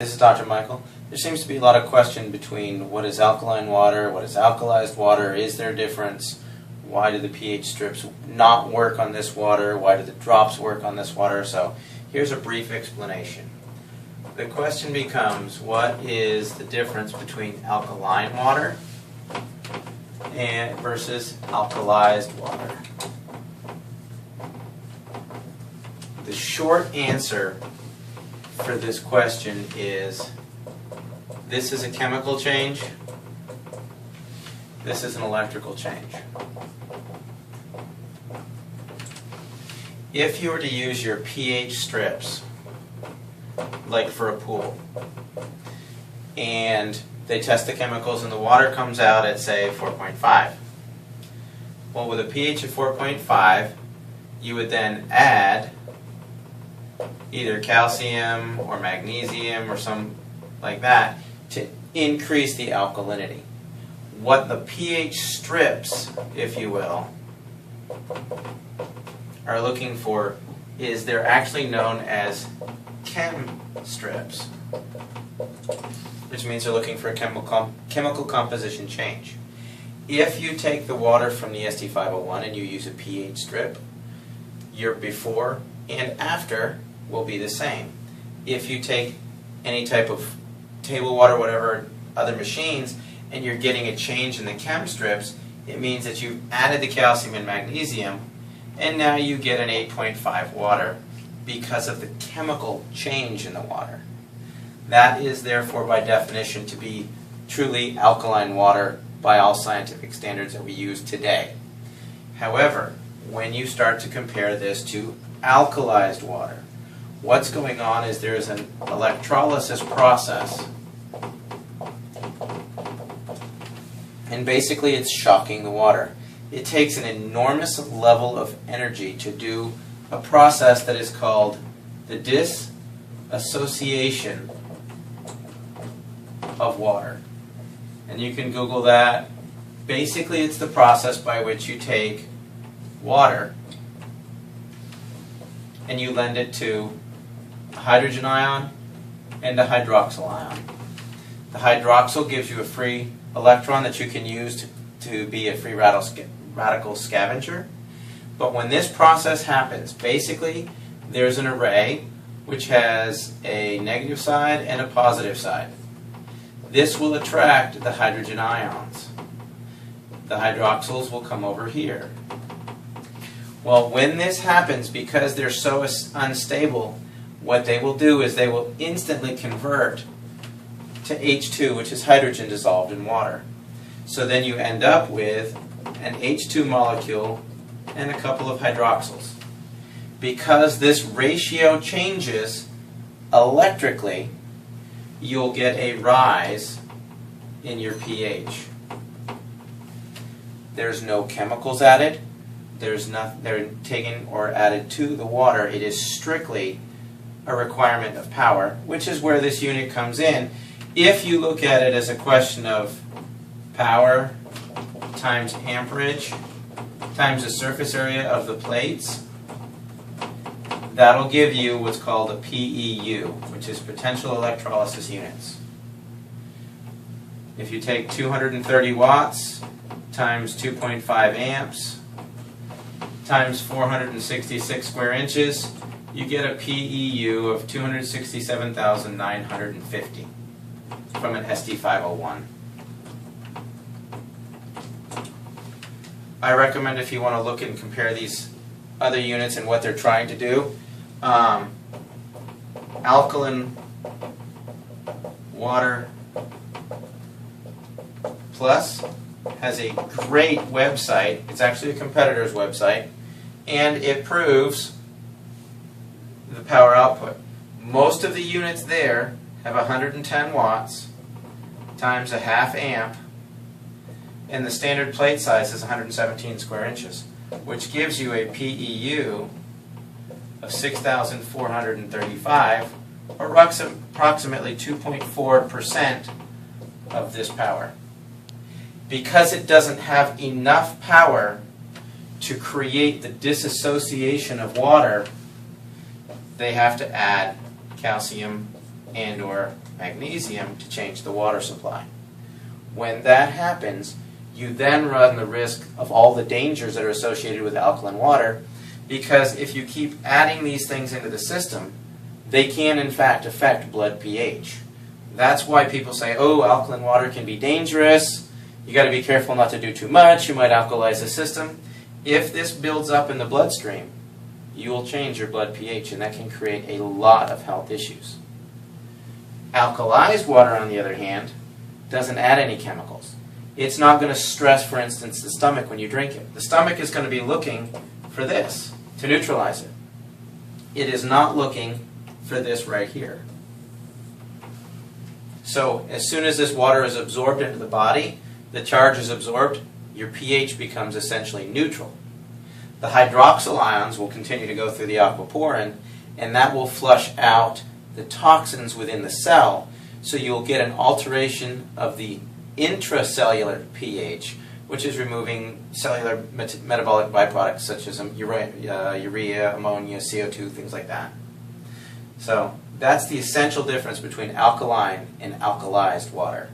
This is Dr. Michael. There seems to be a lot of question between what is alkaline water, what is alkalized water, is there a difference, why do the pH strips not work on this water, why do the drops work on this water. So here's a brief explanation. The question becomes, what is the difference between alkaline water versus alkalized water? The short answer for this question is this is a chemical change, this is an electrical change. If you were to use your pH strips, like for a pool, and they test the chemicals and the water comes out at, say, 4.5. Well, with a pH of 4.5, you would then add either calcium or magnesium or some like that to increase the alkalinity. What the pH strips, if you will, are looking for is they're actually known as chem strips, which means they're looking for a chemical composition change. If you take the water from the ST501 and you use a pH strip, your before and after will be the same. If you take any type of table water, whatever other machines, and you're getting a change in the chem strips, it means that you've added the calcium and magnesium, and now you get an 8.5 water because of the chemical change in the water. That is therefore by definition to be truly alkaline water by all scientific standards that we use today. However, when you start to compare this to alkalized water, what's going on is there's an electrolysis process, and basically it's shocking the water. It takes an enormous level of energy to do a process that is called the dissociation of water. And you can Google that. Basically, it's the process by which you take water and you lend it to a hydrogen ion and a hydroxyl ion. The hydroxyl gives you a free electron that you can use to be a free radical scavenger. But when this process happens, basically there's an array which has a negative side and a positive side. This will attract the hydrogen ions. The hydroxyls will come over here. Well, when this happens, because they're so unstable, what they will do is they will instantly convert to H2, which is hydrogen dissolved in water. So then you end up with an H2 molecule and a couple of hydroxyls. Because this ratio changes electrically, you'll get a rise in your pH. There's no chemicals added. There's nothing they're taken or added to the water. It is strictly a requirement of power, which is where this unit comes in. If you look at it as a question of power times amperage times the surface area of the plates, that'll give you what's called a PEU, which is potential electrolysis units. If you take 230 watts times 2.5 amps times 466 square inches, you get a PEU of 267,950 from an ST501. I recommend, if you want to look and compare these other units and what they're trying to do, Alkaline Water Plus has a great website. It's actually a competitor's website, and it proves the power output. Most of the units there have 110 watts times a half amp, and the standard plate size is 117 square inches, which gives you a PEU of 6,435, or approximately 2.4% of this power. Because it doesn't have enough power to create the dissociation of water, they have to add calcium and or magnesium to change the water supply. When that happens, you then run the risk of all the dangers that are associated with alkaline water, because if you keep adding these things into the system, they can in fact affect blood pH. That's why people say, oh, alkaline water can be dangerous, you got to be careful not to do too much, you might alkalize the system. If this builds up in the bloodstream, you will change your blood pH, and that can create a lot of health issues. Alkalized water, on the other hand, doesn't add any chemicals. It's not going to stress, for instance, the stomach when you drink it. The stomach is going to be looking for this to neutralize it. It is not looking for this right here. So as soon as this water is absorbed into the body, the charge is absorbed, your pH becomes essentially neutral. The hydroxyl ions will continue to go through the aquaporin, and that will flush out the toxins within the cell, so you'll get an alteration of the intracellular pH, which is removing cellular metabolic byproducts such as urea, ammonia, CO2, things like that. So that's the essential difference between alkaline and alkalized water.